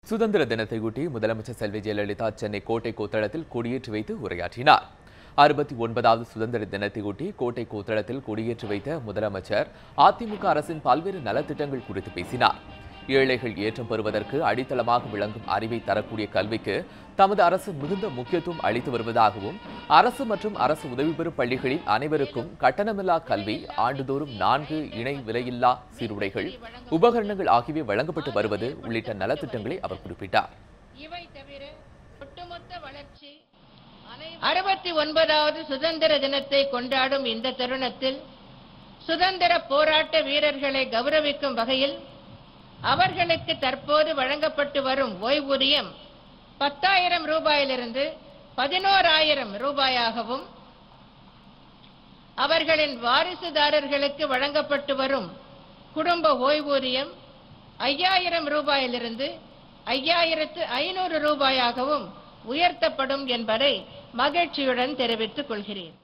சுதந்திர தினத்தையொட்டி முதலமைச்சர் செல்வி ஜெயலலிதா சென்னை கோட்டை கொத்தளத்தில் கொடியேற்றி வைத்து உரையாற்றினார். 69வது சுதந்திர தினத்தையொட்டி கோட்டை கொத்தளத்தில் கொடியேற்றி வைத்த முதலமைச்சர் அதிமுக அரசின் பல்வேறு நலத்திட்டங்கள் குறித்து பேசினார். ஏழைகள் ஏற்றம் பெறுவதற்கு அடித்தளமாக விளங்கும் அறிவை தரக்கூடிய கல்விக்கு தமது அரசு மிகுந்த முக்கியத்துவம் அளித்து வருவதாகவும், அரசு மற்றும் அரசு உதவி பெறும் பள்ளிகளில் அனைவருக்கும் கட்டணமில்லா கல்வி, ஆண்டுதோறும் 4 இணை விலையில்லா சீருடைகள், உபகரணங்கள் ஆகியவை வழங்கப்பட்டு வருவது உள்ளிட்ட நலத்திட்டங்களை அவர் குறிப்பிட்டார். 69வது சுதந்திர தினத்தை கொண்டாடும் இந்த தருணத்தில் சுதந்திர போராட்ட வீரர்களை கௌரவிக்கும் வகையில் அவர்களுக்கு தற்போது வழங்கப்பட்டு வரும் ஓய்வூதியம் 10,000 ரூபாயிலிருந்து 11,000 ரூபாயாகவும், அவர்களின் வாரிசுதாரர்களுக்கு வழங்கப்பட்டு வரும் குடும்ப ஓய்வூதியம் 5,000 ரூபாயிலிருந்து 5,500 ரூபாயாகவும் உயர்த்தப்படும் என்பதை மகிழ்ச்சியுடன் தெரிவித்துக் கொள்கிறேன்.